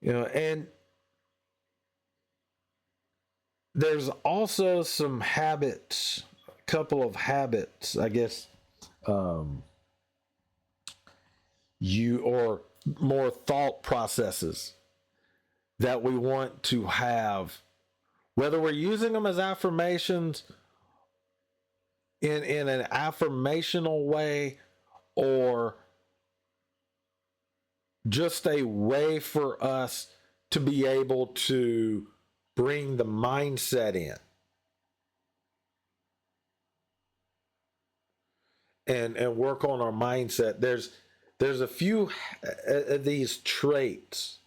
And there's also some habits, a couple of habits, I guess, um, or more thought processes that we want to have, whether we're using them as affirmations in an affirmational way or just a way for us to be able to bring the mindset in and work on our mindset. There's a few of these traits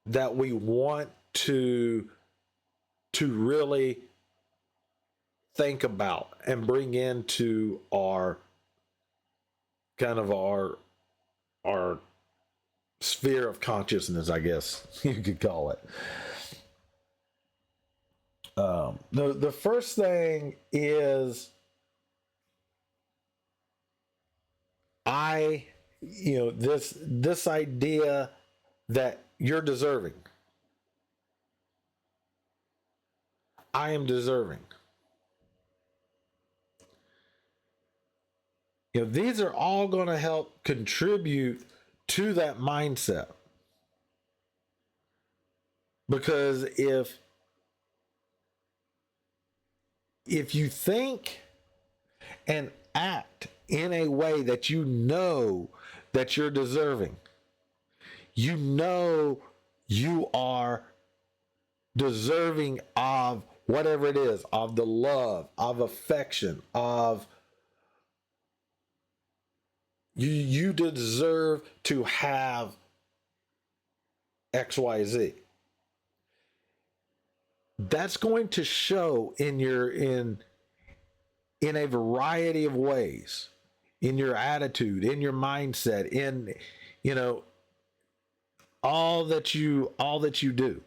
that we want to really think about and bring into our kind of our sphere of consciousness, I guess you could call it. The first thing is this idea that you're deserving. I am deserving. These are all going to help contribute to that mindset. Because if you think and act in a way that you know that you're deserving, you are deserving of whatever it is, of the love, of affection, of you deserve to have XYZ. That's going to show in a variety of ways, in your attitude, in your mindset, in all that you do.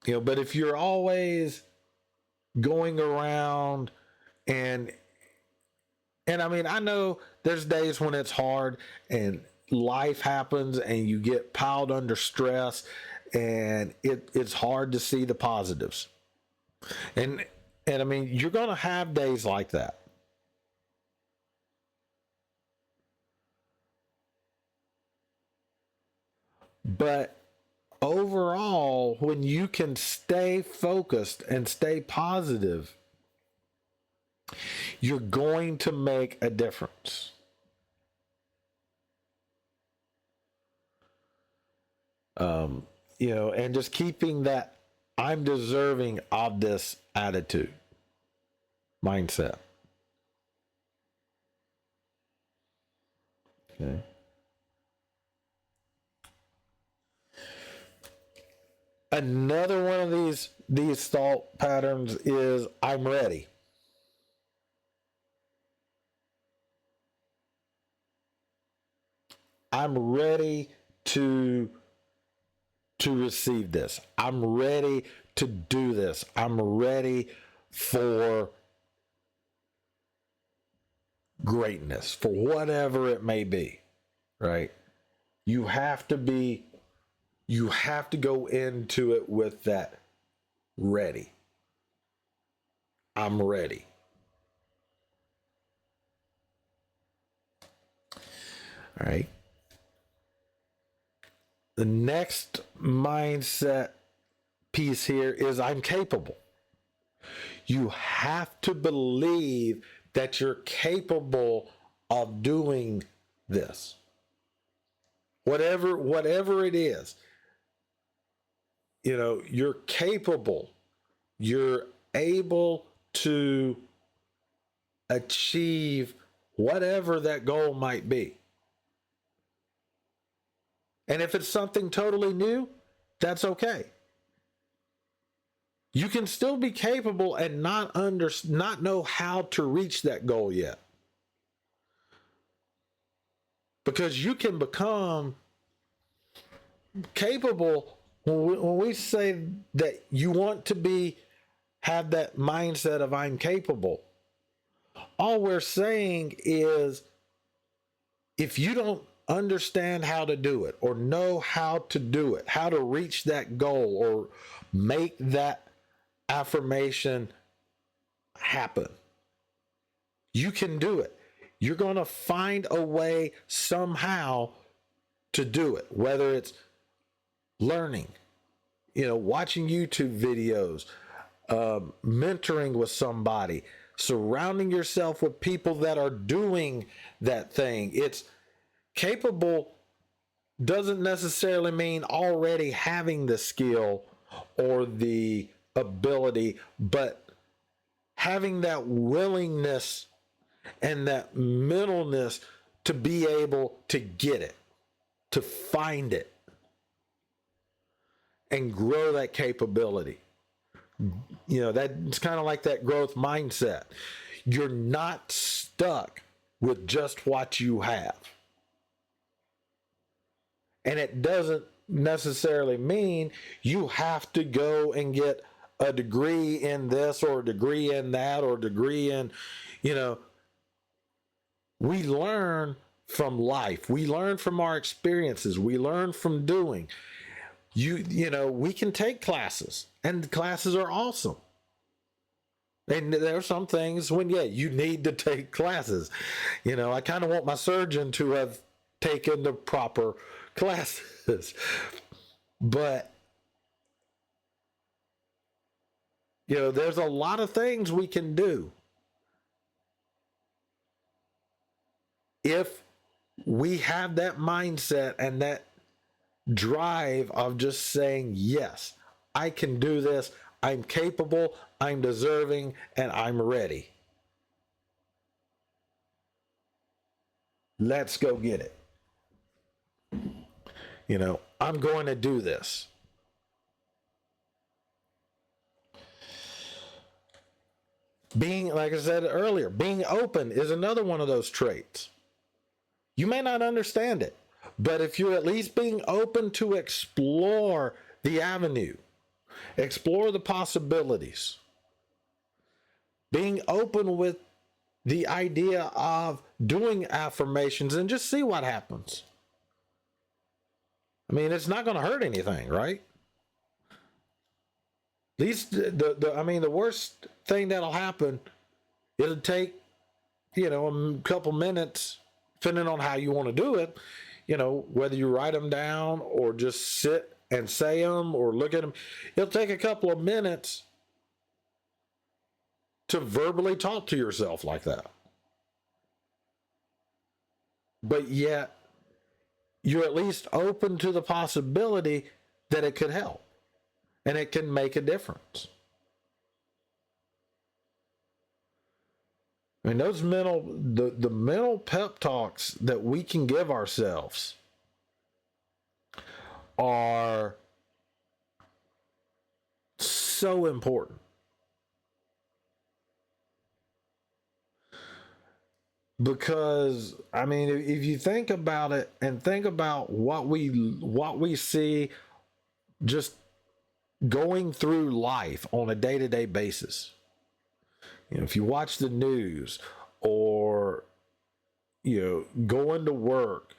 But if you're always going around and I mean, I know there's days when it's hard and life happens and you get piled under stress and it's hard to see the positives. And I mean, you're going to have days like that. But overall, when you can stay focused and stay positive, you're going to make a difference. And just keeping that I'm deserving of this attitude, mindset. Okay. Another one of these thought patterns is I'm ready. I'm ready to receive this. I'm ready to do this. I'm ready for greatness, for whatever it may be, right? You have to go into it with that ready. I'm ready. All right. The next mindset piece here is I'm capable. You have to believe that you're capable of doing this. Whatever it is, you're capable. You're able to achieve whatever that goal might be. And if it's something totally new, that's okay. You can still be capable and not know how to reach that goal yet. Because you can become capable when we say that you want to have that mindset of I'm capable. All we're saying is if you don't understand how to do it or know how to do it, how to reach that goal or make that affirmation happen, you can do it. You're going to find a way somehow to do it, whether it's learning, watching YouTube videos, mentoring with somebody, surrounding yourself with people that are doing that thing. It's capable doesn't necessarily mean already having the skill or the ability, but having that willingness and that mentalness to be able to get it, to find it, and grow that capability. That's kind of like that growth mindset. You're not stuck with just what you have. And it doesn't necessarily mean you have to go and get a degree in this or a degree in that or a degree in, we learn from life. We learn from our experiences. We learn from doing. We can take classes, and the classes are awesome. And there are some things when, you need to take classes. I kind of want my surgeon to have taken the proper classes. But, there's a lot of things we can do if we have that mindset and that drive of just saying, yes, I can do this. I'm capable, I'm deserving, and I'm ready. Let's go get it. I'm going to do this. Being, like I said earlier, being open is another one of those traits. You may not understand it, but if you're at least being open to explore the avenue, explore the possibilities, being open with the idea of doing affirmations and just see what happens. I mean, it's not going to hurt anything, right? At least the worst thing that'll happen, it'll take, a couple minutes, depending on how you want to do it, whether you write them down or just sit and say them or look at them. It'll take a couple of minutes to verbally talk to yourself like that. But yet, you're at least open to the possibility that it could help and it can make a difference. I mean, those the mental pep talks that we can give ourselves are so important. Because, I mean, if you think about it and think about what we see just going through life on a day-to-day basis. If you watch the news or, going to work,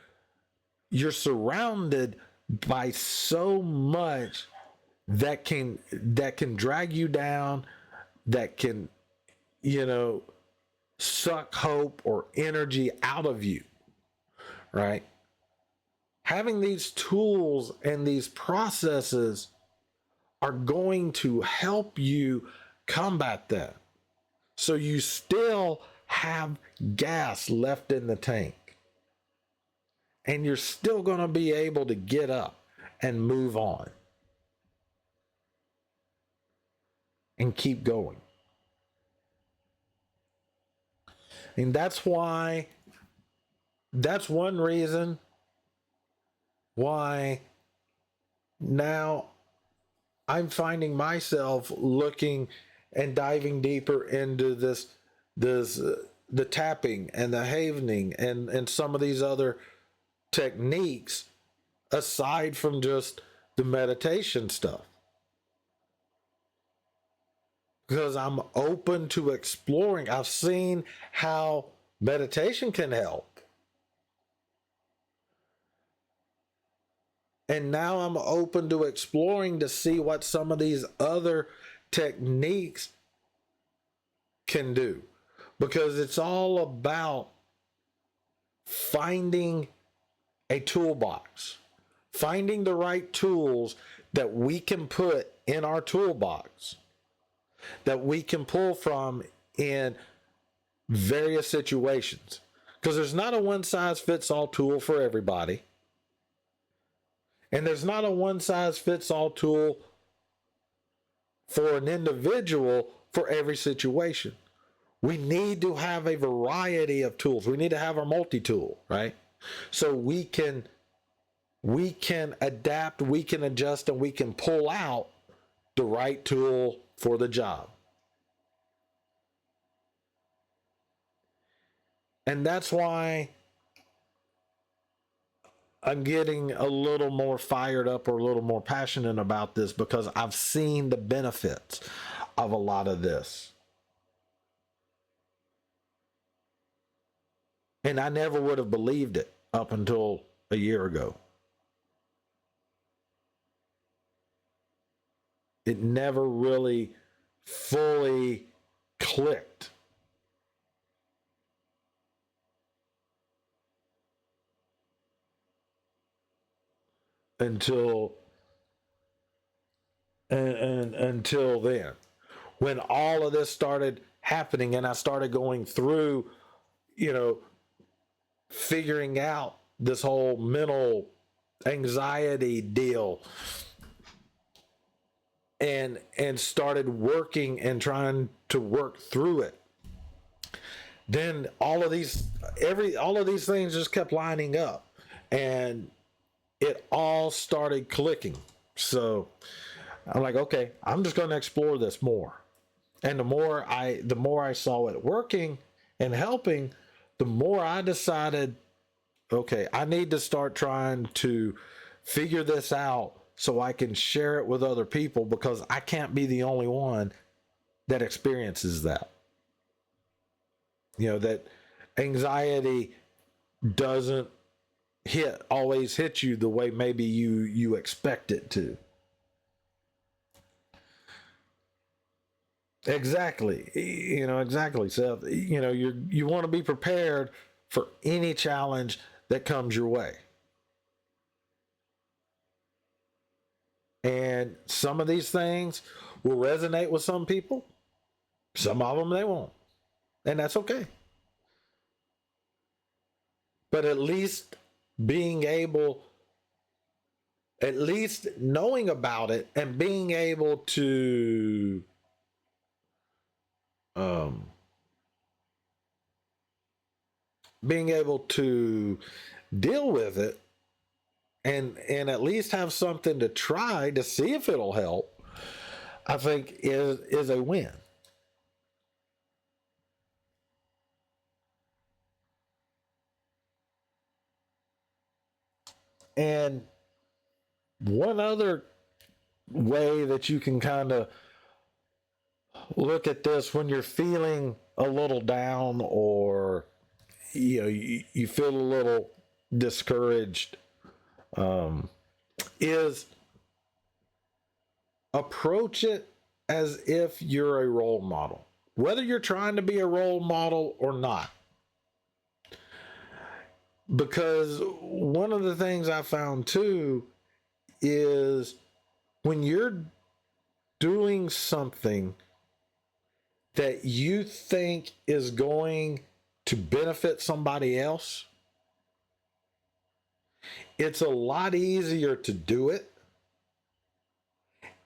you're surrounded by so much that can drag you down, that can, suck hope or energy out of you, right? Having these tools and these processes are going to help you combat that. So you still have gas left in the tank. And you're still going to be able to get up and move on. And keep going. And that's one reason why now I'm finding myself looking and diving deeper into the tapping and the havening and some of these other techniques aside from just the meditation stuff. because I'm open to exploring. I've seen how meditation can help. And now I'm open to exploring to see what some of these other techniques can do. Because it's all about finding a toolbox, finding the right tools that we can put in our toolbox, that we can pull from in various situations. Because there's not a one size fits all tool for everybody. And there's not a one size fits all tool for an individual for every situation. We need to have a variety of tools. We need to have our multi-tool, right? So we can adapt, we can adjust, and we can pull out the right tool for the job. And that's why I'm getting a little more fired up or a little more passionate about this, because I've seen the benefits of a lot of this. And I never would have believed it up until a year ago. It never really fully clicked. Until then, when all of this started happening and I started going through, figuring out this whole mental anxiety deal, and started working and trying to work through it, then all of these things just kept lining up, and it all started clicking. So I'm like, okay, I'm just going to explore this more. And the more I saw it working and helping, the more I decided, okay, I need to start trying to figure this out so I can share it with other people, because I can't be the only one that experiences that. That anxiety doesn't always hit you the way maybe you expect it to. Exactly. Exactly, Seth. You want to be prepared for any challenge that comes your way. And some of these things will resonate with some people. Some of them they won't. And that's okay. But at least knowing about it and being able to deal with it and at least have something to try to see if it'll help, I think is a win. And one other way that you can kind of look at this when you're feeling a little down, or you feel a little discouraged, is approach it as if you're a role model, whether you're trying to be a role model or not. Because one of the things I found too is when you're doing something that you think is going to benefit somebody else, it's a lot easier to do it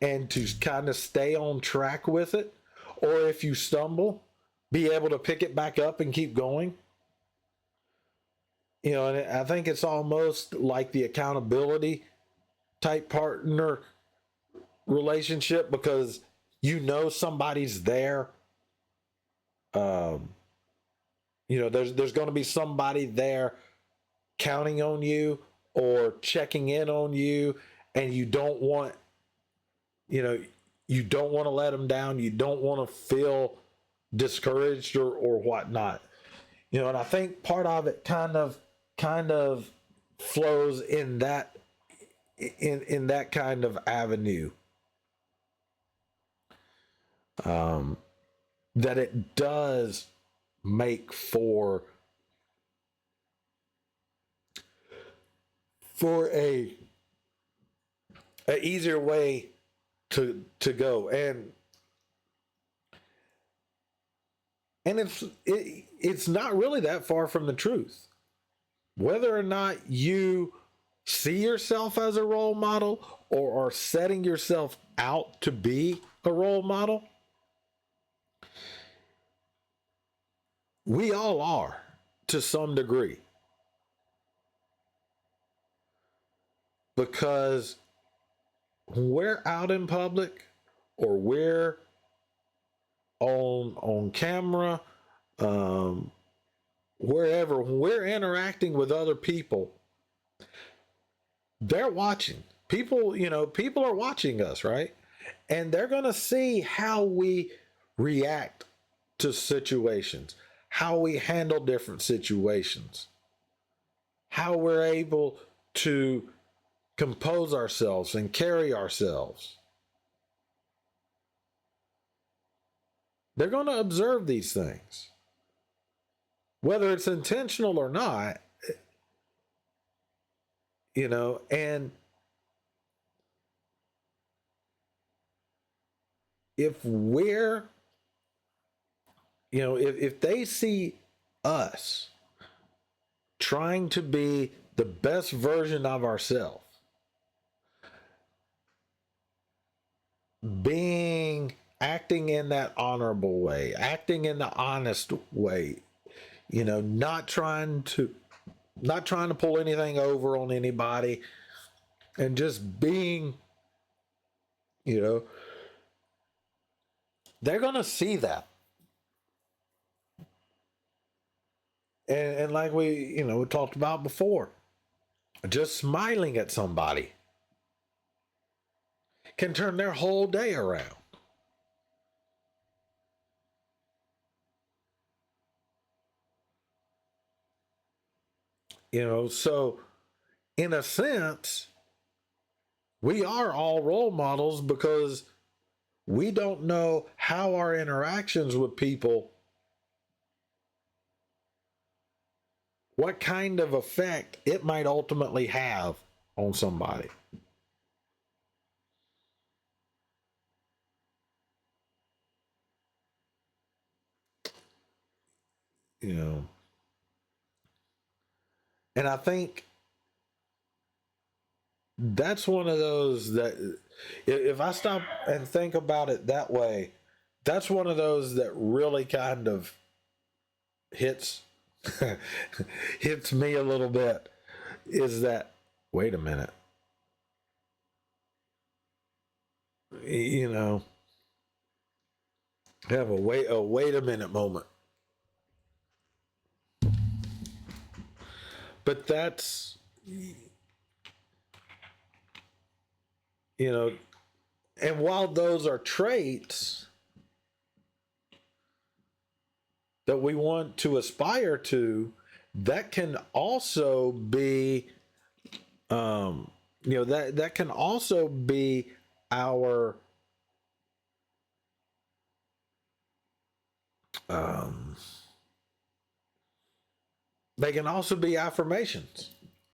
and to kind of stay on track with it. Or if you stumble, be able to pick it back up and keep going. And I think it's almost like the accountability type partner relationship, because somebody's there. There's going to be somebody there counting on you or checking in on you, and you don't want you don't want to let them down. You don't want to feel discouraged or whatnot. And I think part of it kind of flows in that kind of avenue. That it does make for a easier way to go, and it's not really that far from the truth. Whether or not you see yourself as a role model or are setting yourself out to be a role model, we all are to some degree. Because when we're out in public or we're on camera, wherever, when we're interacting with other people, they're watching. People are watching us, right? And they're going to see how we react to situations, how we handle different situations, how we're able to compose ourselves and carry ourselves. They're going to observe these things. Whether it's intentional or not, and if we're, if they see us trying to be the best version of ourselves, acting in that honorable way, acting in the honest way, not trying to pull anything over on anybody, and just being, they're gonna see that. And like we talked about before, just smiling at somebody can turn their whole day around. So in a sense, we are all role models because we don't know how our interactions with people, what kind of effect it might ultimately have on somebody. And I think that's one of those that, if I stop and think about it that way, that's one of those that really kind of hits hits me a little bit, is that, wait a minute, have a wait a minute moment. But that's, and while those are traits that we want to aspire to, that can also be, that can also be our, they can also be affirmations.